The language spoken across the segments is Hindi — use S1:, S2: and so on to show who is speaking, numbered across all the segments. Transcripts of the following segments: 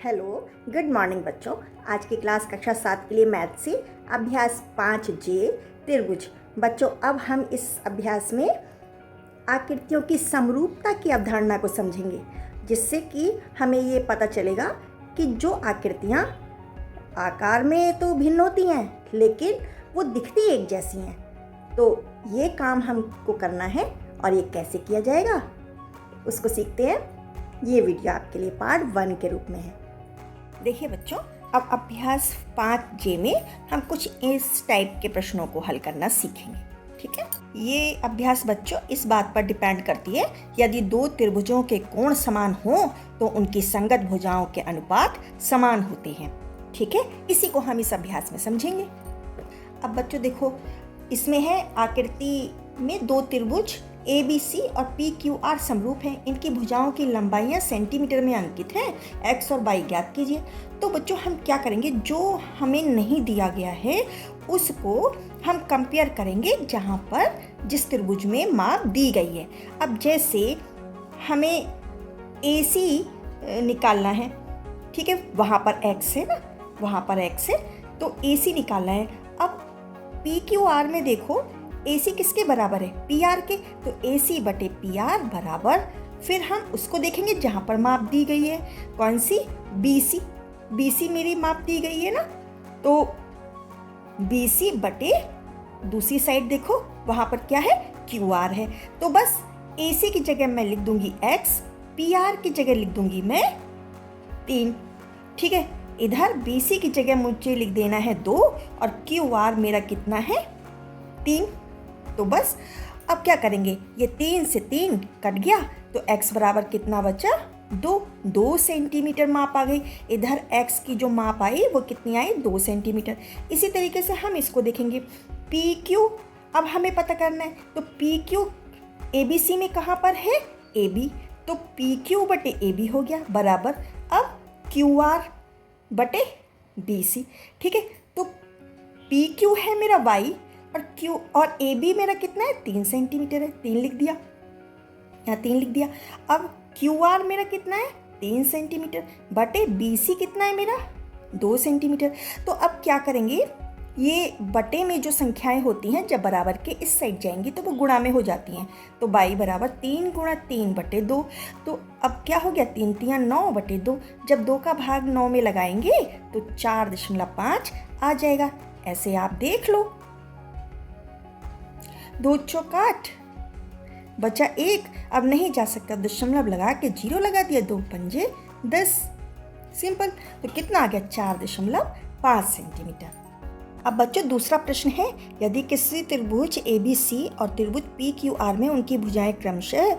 S1: हेलो, गुड मॉर्निंग बच्चों। आज की क्लास कक्षा 7 के लिए मैथ से अभ्यास 5J त्रिभुज। बच्चों, अब हम इस अभ्यास में आकृतियों की समरूपता की अवधारणा को समझेंगे, जिससे कि हमें ये पता चलेगा कि जो आकृतियाँ आकार में तो भिन्न होती हैं लेकिन वो दिखती एक जैसी हैं। तो ये काम हमको करना है और ये कैसे किया जाएगा उसको सीखते हैं। ये वीडियो आपके लिए पार्ट 1 के रूप में है। देखिए बच्चों, अब अभ्यास 5J में हम कुछ इस टाइप के प्रश्नों को हल करना सीखेंगे। ठीक है, ये अभ्यास बच्चों इस बात पर डिपेंड करती है, यदि दो त्रिभुजों के कोण समान हों तो उनकी संगत भुजाओं के अनुपात समान होते हैं। ठीक है, इसी को हम इस अभ्यास में समझेंगे। अब बच्चों देखो, इसमें है आकृति में दो त्रिभुज ABC और PQR समरूप हैं। इनकी भुजाओं की लंबाइयाँ सेंटीमीटर में अंकित हैं। X और Y ज्ञात कीजिए। तो बच्चों हम क्या करेंगे, जो हमें नहीं दिया गया है उसको हम कंपेयर करेंगे जहाँ पर जिस त्रिभुज में माप दी गई है। अब जैसे हमें AC निकालना है, ठीक है, वहाँ पर X है ना, वहाँ पर X है, तो AC निकालना है। अब PQR में देखो, AC किसके बराबर है, PR के, तो AC बटे PR बराबर, फिर हम उसको देखेंगे जहाँ पर माप दी गई है। कौन सी, BC मेरी माप दी गई है ना, तो BC बटे दूसरी साइड देखो वहाँ पर क्या है, QR है। तो बस AC की जगह मैं लिख दूंगी X, PR की जगह लिख दूंगी मैं 3। ठीक है, इधर BC की जगह मुझे लिख देना है 2 और QR मेरा कितना है, 3। तो बस अब क्या करेंगे, ये 3 से 3 कट गया तो x बराबर कितना बचा, 2 सेंटीमीटर माप आ गई। इधर x की जो माप आई वो कितनी आई, 2 सेंटीमीटर। इसी तरीके से हम इसको देखेंगे PQ। अब हमें पता करना है, तो PQ ABC में कहाँ पर है, AB, तो PQ बटे AB हो गया बराबर अब QR बटे BC। ठीक है, तो PQ है मेरा Y और AB मेरा कितना है, 3 सेंटीमीटर है, 3 लिख दिया, यहाँ 3 लिख दिया। अब QR मेरा कितना है, 3 सेंटीमीटर बटे BC कितना है मेरा, 2 सेंटीमीटर। तो अब क्या करेंगे, ये बटे में जो संख्याएं होती हैं जब बराबर के इस साइड जाएंगी तो वो गुणा में हो जाती हैं। तो y बराबर 3 गुणा 3 बटे 2। तो अब क्या हो गया, 3 3 9 बटे 2। जब 2 का भाग 9 में लगाएंगे तो 4.5 आ जाएगा। ऐसे आप देख लो, 2 चौक 8 बचा 1। अब नहीं जा सकता, दशमलव लगा के 0 लगा दिया, 2 पंजे 10, सिंपल। तो कितना आ गया, 4.5 सेंटीमीटर। अब बच्चों दूसरा प्रश्न है, यदि किसी त्रिभुज ABC और त्रिभुज PQR में उनकी भुजाएं क्रमशः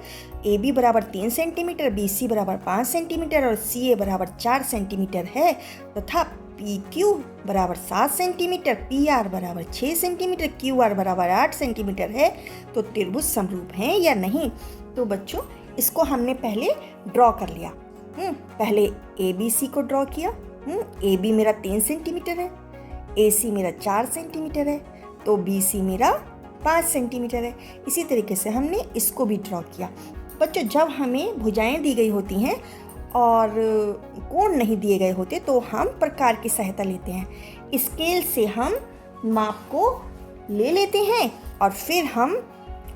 S1: AB बराबर 3 सेंटीमीटर, BC बराबर 5 सेंटीमीटर और CA बराबर 4 सेंटीमीटर है तथा PQ बराबर 7 सेंटीमीटर, PR बराबर 6 सेंटीमीटर, QR बराबर 8 सेंटीमीटर है, तो त्रिभुज समरूप हैं या नहीं। तो बच्चों इसको हमने पहले ड्रॉ कर लिया। पहले ABC को ड्रॉ किया। AB मेरा 3 सेंटीमीटर है, AC मेरा 4 सेंटीमीटर है, तो BC मेरा 5 सेंटीमीटर है। इसी तरीके से हमने इसको भी ड्रॉ किया। बच्चों जब हमें भुजाएं दी गई होती हैं और कोण नहीं दिए गए होते तो हम प्रकार की सहायता लेते हैं। स्केल से हम माप को ले लेते हैं और फिर हम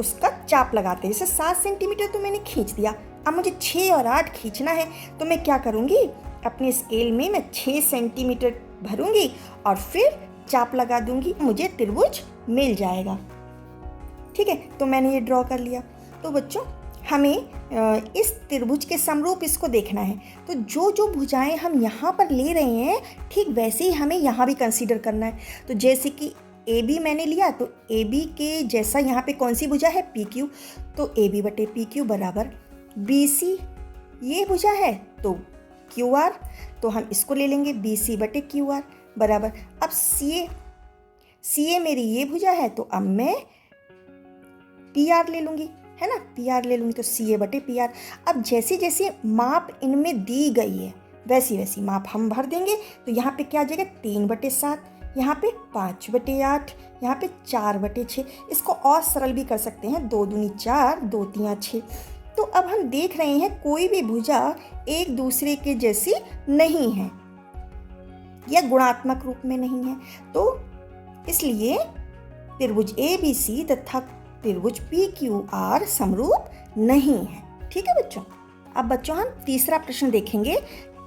S1: उसका चाप लगाते हैं। जैसे 7 सेंटीमीटर तो मैंने खींच दिया, अब मुझे 6 और 8 खींचना है, तो मैं क्या करूँगी, अपने स्केल में मैं 6 सेंटीमीटर भरूंगी और फिर चाप लगा दूंगी, मुझे त्रिभुज मिल जाएगा। ठीक है, तो मैंने ये ड्रॉ कर लिया। तो बच्चों हमें इस त्रिभुज के समरूप इसको देखना है, तो जो जो भुजाएं हम यहाँ पर ले रहे हैं ठीक वैसे ही हमें यहाँ भी कंसीडर करना है। तो जैसे कि AB मैंने लिया, तो AB के जैसा यहाँ पे कौन सी भुजा है, PQ, तो AB बटे PQ बराबर BC, ये भुजा है तो QR, तो हम इसको ले लेंगे BC बटे QR बराबर। अब CA मेरी ये भुजा है, तो अब मैं PR ले लूँगी, है ना, PR ले लूँगी, तो CA बटे PR। अब जैसे जैसे माप इनमें दी गई है वैसी वैसी माप हम भर देंगे। तो यहाँ पे क्या आ जाएगा, 3 बटे 7, यहाँ पे 5 बटे 8, यहाँ पे 4 बटे 6। इसको और सरल भी कर सकते हैं, 2 दूनी 4, 2 तियाँ 6। तो अब हम देख रहे हैं कोई भी भुजा एक दूसरे के जैसी नहीं है या गुणात्मक रूप में नहीं है, तो इसलिए त्रिभुज ABC तथा त्रिभुज PQR समरूप नहीं है। ठीक है बच्चों। अब बच्चों हम तीसरा प्रश्न देखेंगे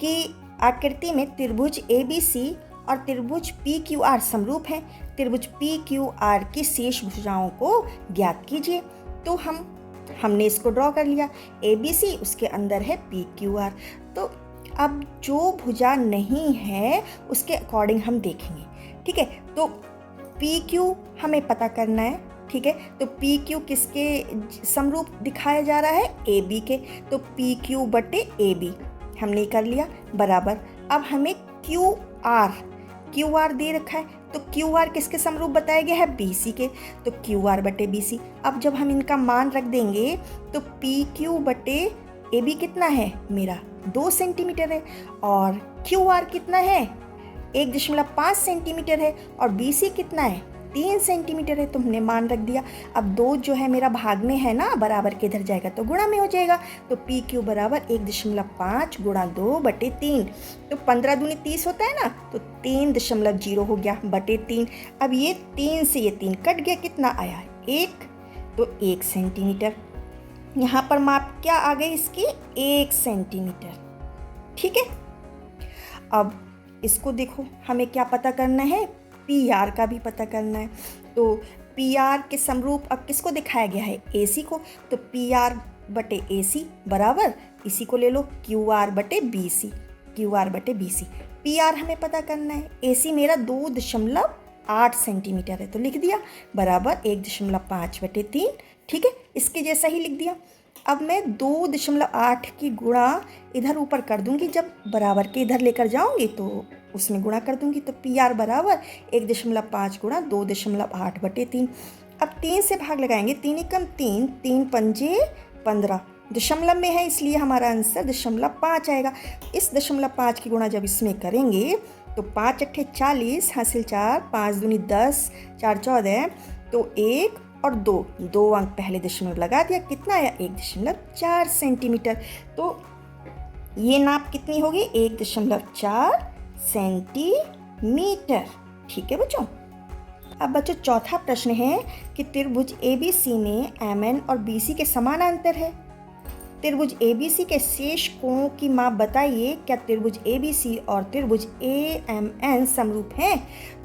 S1: कि आकृति में त्रिभुज ABC और त्रिभुज PQR समरूप हैं। त्रिभुज PQR की शेष भुजाओं को ज्ञात कीजिए। तो हमने इसको ड्रॉ कर लिया, ABC उसके अंदर है PQR। तो अब जो भुजा नहीं है उसके अकॉर्डिंग हम देखेंगे। ठीक है, तो PQ हमें पता करना है। ठीक है, तो PQ किसके समरूप दिखाया जा रहा है? AB के। तो PQ बटे AB हमने कर लिया बराबर। अब हमें QR दे रखा है, तो QR किसके समरूप बताया गया है? BC के। तो QR बटे BC। अब जब हम इनका मान रख देंगे तो PQ बटे AB कितना है? मेरा 2 सेंटीमीटर है, और QR कितना है? 1.5 सेंटीमीटर है, और BC कितना है? 3 सेंटीमीटर है। तो हमने मान रख दिया। अब 2 जो है मेरा भाग में है ना, बराबर के इधर जाएगा तो गुणा में हो जाएगा। तो PQ बराबर 1.5 गुणा 2 बटे 3। तो 15 दूनी 30 होता है ना, तो 3.0 हो गया बटे 3। अब ये 3 से ये 3 कट गया, कितना आया? 1। तो 1 सेंटीमीटर। यहाँ पर माप क्या आ गई इसकी? 1 सेंटीमीटर। ठीक है, अब इसको देखो, हमें क्या पता करना है? PR का भी पता करना है। तो PR के समरूप अब किसको दिखाया गया है? AC को। तो PR बटे AC बराबर, इसी को ले लो, QR बटे BC। PR हमें पता करना है। AC मेरा 2.8 सेंटीमीटर है, तो लिख दिया बराबर 1.5 बटे 3। ठीक है, इसके जैसा ही लिख दिया। अब मैं 2.8 की गुणा इधर ऊपर कर दूंगी, जब बराबर के इधर लेकर जाऊंगी तो उसमें गुणा कर दूंगी। तो PR बराबर 1.5 गुणा 2.8 बटे 3। अब 3 से भाग लगाएंगे, 3 एकम 3, 3 पंजे 15, दशमलव में है इसलिए हमारा आंसर 0.5 आएगा। इस 0.5 की गुणा जब इसमें करेंगे तो 5 अट्ठे 40, हासिल 4, 5 दूनी 10, 4 14, तो 1 और 2 अंक पहले दशमलव लगा दिया, कितना आया? 1.4 सेंटीमीटर। तो ये नाप कितनी होगी? 1.4 सेंटीमीटर। ठीक है बच्चों। अब बच्चों चौथा प्रश्न है कि त्रिभुज ABC में MN और BC के समानांतर है। त्रिभुज ABC के शेष कोणों की माप बताइए। क्या त्रिभुज ABC और त्रिभुज AMN समरूप हैं?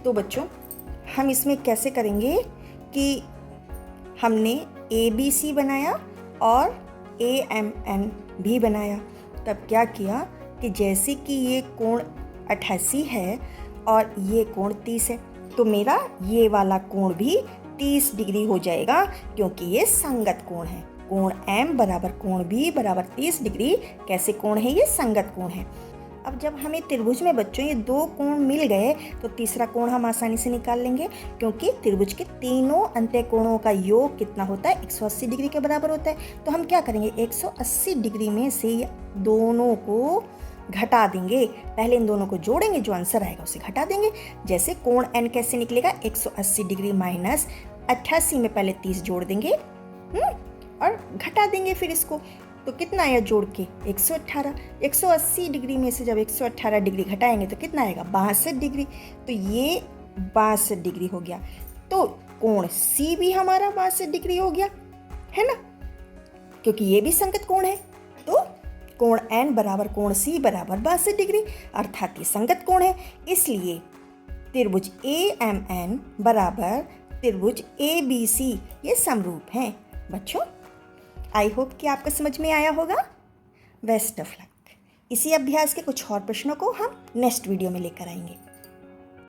S1: तो बच्चों हम इसमें कैसे करेंगे कि हमने ABC बनाया और AMN भी बनाया। तब क्या किया कि जैसे कि ये कोण 88 है और ये कोण 30 है, तो मेरा ये वाला कोण भी 30 डिग्री हो जाएगा, क्योंकि ये संगत कोण है। कोण M बराबर कोण B बराबर 30 डिग्री। कैसे कोण है? ये संगत कोण है। अब जब हमें त्रिभुज में बच्चों ये 2 कोण मिल गए तो तीसरा कोण हम आसानी से निकाल लेंगे, क्योंकि त्रिभुज के तीनों अंत्य कोणों का योग कितना होता है? 180 डिग्री के बराबर होता है। तो हम क्या करेंगे? 180 डिग्री में से दोनों को घटा देंगे। पहले इन दोनों को जोड़ेंगे, जो आंसर आएगा उसे घटा देंगे। जैसे कोण N कैसे निकलेगा? 180 डिग्री माइनस 88 में पहले 30 जोड़ देंगे और घटा देंगे फिर इसको। तो कितना आया जोड़ के? 118। 180 डिग्री में से जब 118 डिग्री घटाएंगे तो कितना आएगा? 62 डिग्री। तो ये 62 डिग्री हो गया। तो कोण C भी हमारा 62 डिग्री हो गया, है ना, क्योंकि ये भी संगत कोण है। तो कोण N बराबर कोण C बराबर 62 डिग्री, अर्थात ये संगत कोण है। इसलिए त्रिभुज AMN बराबर त्रिभुज ABC ये समरूप हैं। बच्चों आई होप कि आपको समझ में आया होगा। Best of luck. इसी अभ्यास के कुछ और प्रश्नों को हम नेक्स्ट वीडियो में लेकर आएंगे।